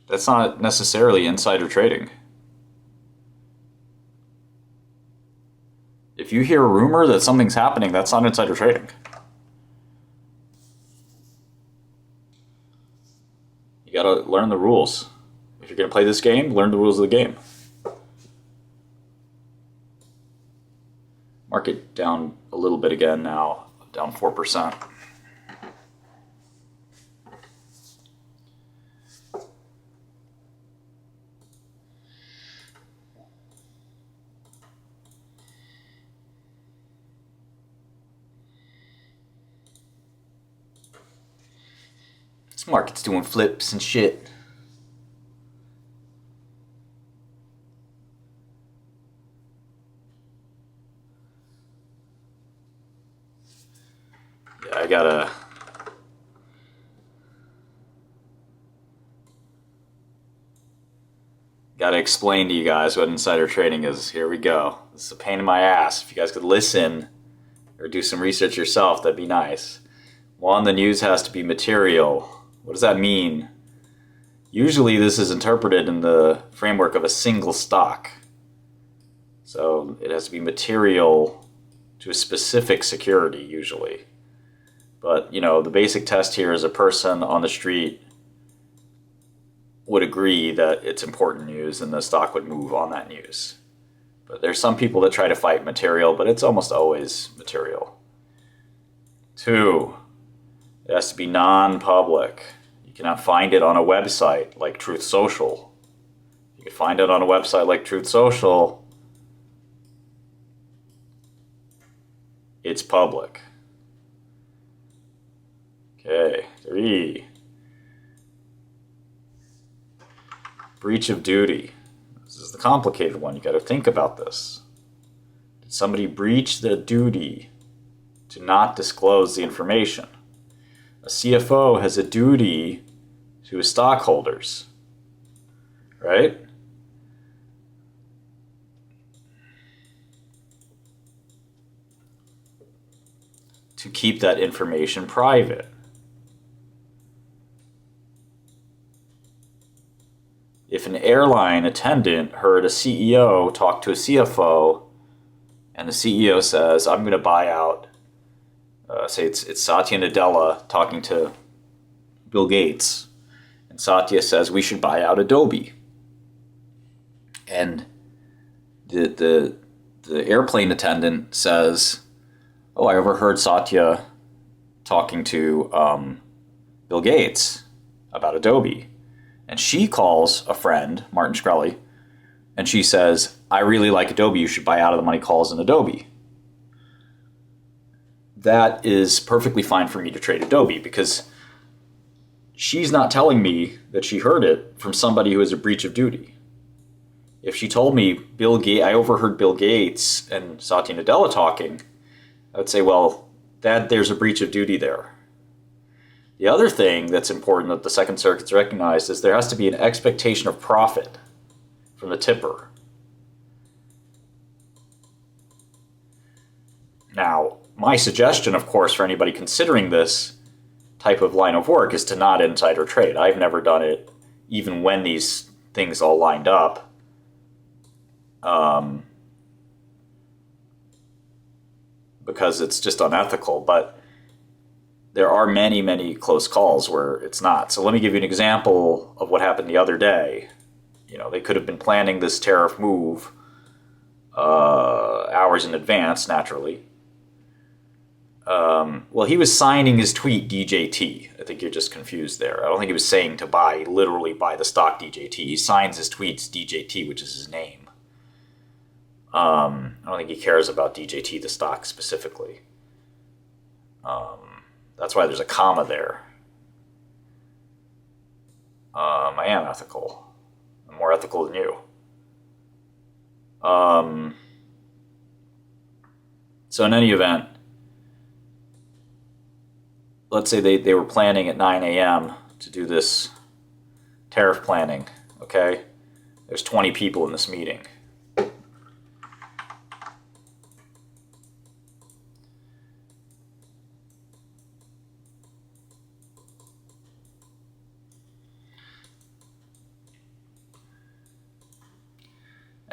That's not necessarily insider trading. If you hear a rumor that something's happening, that's not insider trading. You gotta learn the rules. If you're gonna play this game, learn the rules of the game. Market down a little bit again now, down 4%. This market's doing flips and shit. Yeah, I gotta explain to you guys what insider trading is. Here we go. This is a pain in my ass. If you guys could listen or do some research yourself, that'd be nice. One, the news has to be material. What does that mean? Usually this is interpreted in the framework of a single stock. So it has to be material to a specific security usually. But, you know, the basic test here is a person on the street would agree that it's important news and the stock would move on that news. But there's some people that try to fight material, but it's almost always material. 2, it has to be non-public. You cannot find it on a website like Truth Social. You can find it on a website like Truth Social. It's public. Okay, 3. Breach of duty. This is the complicated one. You got to think about this. Did somebody breach the duty to not disclose the information? A CFO has a duty to his stockholders, right? To keep that information private. If an airline attendant heard a CEO talk to a CFO, and the CEO says, I'm going to buy out, say it's Satya Nadella talking to Bill Gates, and Satya says, we should buy out Adobe. And the airplane attendant says, oh, I overheard Satya talking to Bill Gates about Adobe. And she calls a friend, Martin Shkreli, and she says, I really like Adobe. You should buy out of the money calls in Adobe. That is perfectly fine for me to trade Adobe because she's not telling me that she heard it from somebody who has a breach of duty. If she told me I overheard Bill Gates and Satya Nadella talking, I would say, well, there's a breach of duty there. The other thing that's important that the Second Circuit's recognized is there has to be an expectation of profit from the tipper. Now, my suggestion, of course, for anybody considering this type of line of work is to not insider trade. I've never done it, even when these things all lined up. Because it's just unethical, but there are many, many close calls where it's not. So let me give you an example of what happened the other day. You know, they could have been planning this tariff move hours in advance, naturally. Well, he was signing his tweet DJT. I think you're just confused there. I don't think he was saying to literally buy the stock DJT. He signs his tweets DJT, which is his name. I don't think he cares about DJT, the stock, specifically. That's why there's a comma there. I am ethical. I'm more ethical than you. So in any event, let's say they were planning at 9 a.m. to do this tariff planning, okay? There's 20 people in this meeting.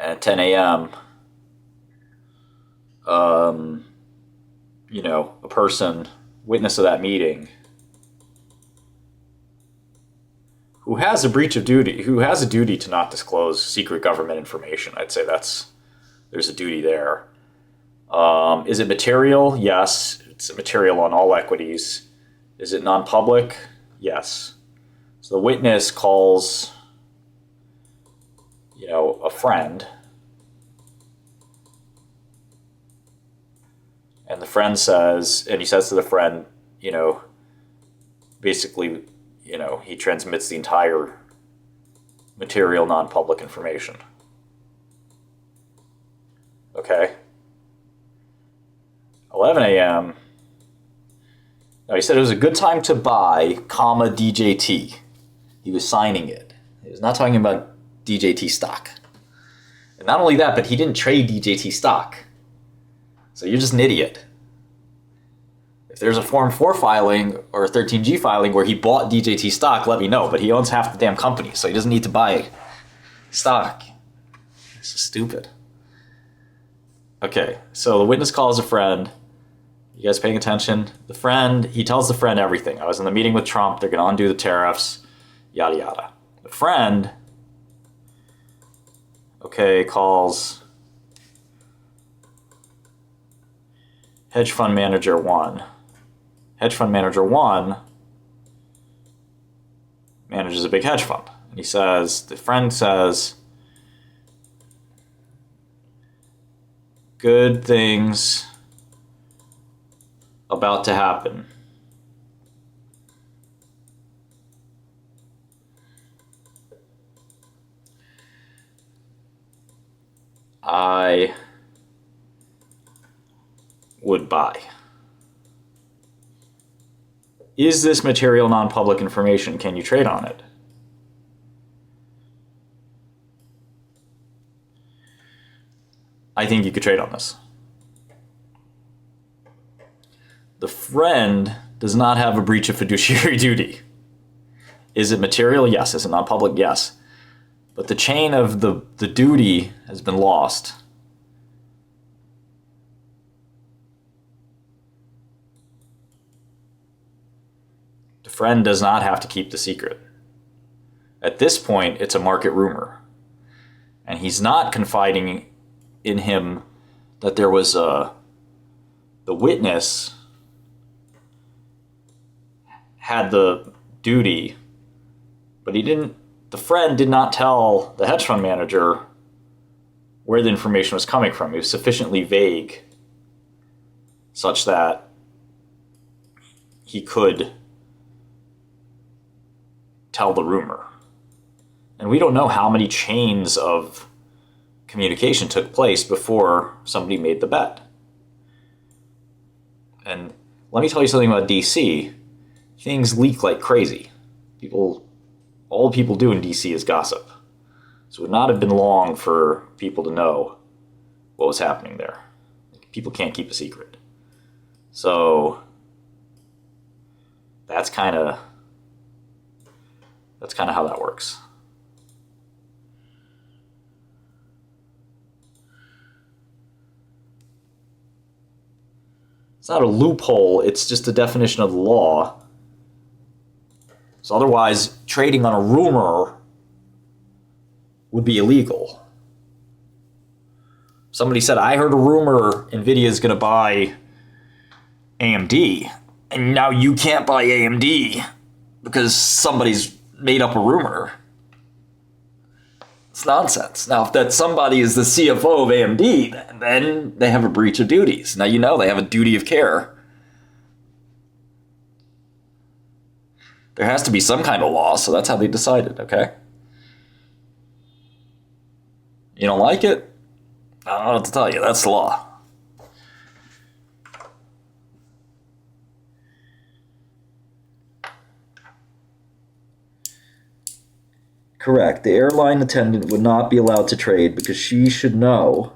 at 10 a.m., a person, witness of that meeting, who has a breach of duty, who has a duty to not disclose secret government information. I'd say there's a duty there. Is it material? Yes. It's material on all equities. Is it non-public? Yes. So the witness calls, a friend, and the friend says, and he says to the friend, basically, he transmits the entire material non-public information. Okay? 11 a.m. Now he said it was a good time to buy, DJT. He was signing it. He was not talking about DJT stock. And not only that, but he didn't trade DJT stock. So you're just an idiot. If there's a Form 4 filing or a 13G filing where he bought DJT stock, let me know. But he owns half the damn company, so he doesn't need to buy stock. This is stupid. Okay, so the witness calls a friend. You guys paying attention? He tells the friend everything. I was in the meeting with Trump. They're going to undo the tariffs, yada, yada. The friend, calls hedge fund manager 1. Hedge fund manager 1 manages a big hedge fund. And the friend says, good things about to happen. I would buy. Is this material non-public information? Can you trade on it? I think you could trade on this. The friend does not have a breach of fiduciary duty. Is it material? Yes. Is it non-public? Yes. But the chain of the duty has been lost. The friend does not have to keep the secret. At this point, it's a market rumor. And he's not confiding in him that there was the witness had the duty, but the friend did not tell the hedge fund manager where the information was coming from. It was sufficiently vague such that he could tell the rumor. And we don't know how many chains of communication took place before somebody made the bet. And let me tell you something about DC. Things leak like crazy. All people do in DC is gossip. So it would not have been long for people to know what was happening there. People can't keep a secret. So that's kind of how that works. It's not a loophole, it's just a definition of the law. So otherwise, trading on a rumor would be illegal. Somebody said, I heard a rumor NVIDIA is going to buy AMD, and now you can't buy AMD because somebody's made up a rumor. It's nonsense. Now, if that somebody is the CFO of AMD, then they have a breach of duties. Now they have a duty of care. There has to be some kind of law, so that's how they decided, okay? You don't like it? I don't know what to tell you. That's the law. Correct. The airline attendant would not be allowed to trade because she should know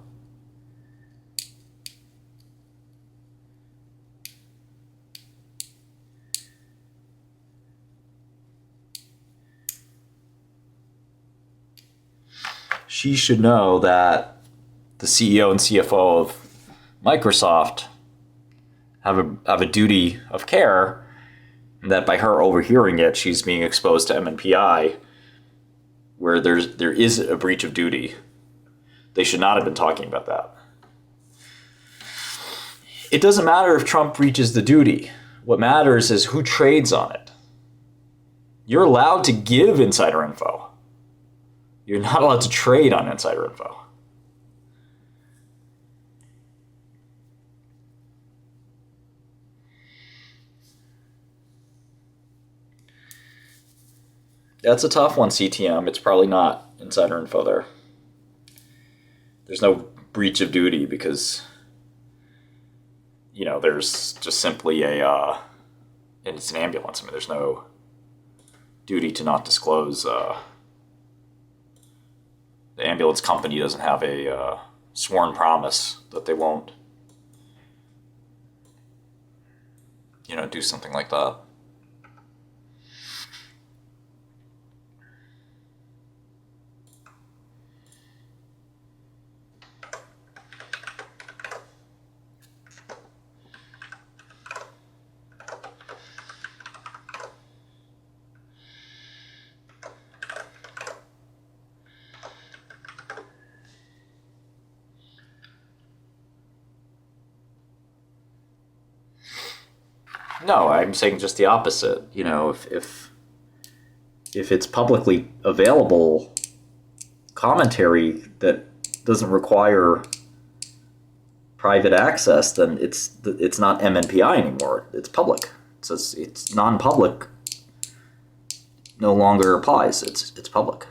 she should know that the CEO and CFO of Microsoft have a duty of care, and that by her overhearing it, she's being exposed to MNPI, where there is a breach of duty. They should not have been talking about that. It doesn't matter if Trump breaches the duty. What matters is who trades on it. You're allowed to give insider info. You're not allowed to trade on insider info. That's a tough one, CTM. It's probably not insider info there. There's no breach of duty because, you know, there's just simply and it's an ambulance. I mean, there's no duty to not disclose. The ambulance company doesn't have a sworn promise that they won't, you know, do something like that. No, I'm saying just the opposite. You know, if it's publicly available commentary that doesn't require private access, then it's not MNPI anymore. It's public. So it's non-public. No longer applies. It's public.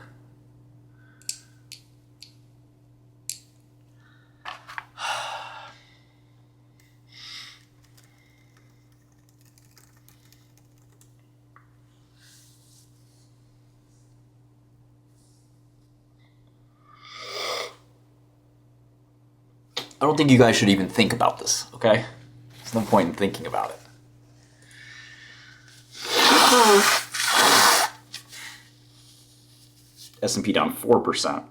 I don't think you guys should even think about this, okay? There's no point in thinking about it. S&P down 4%.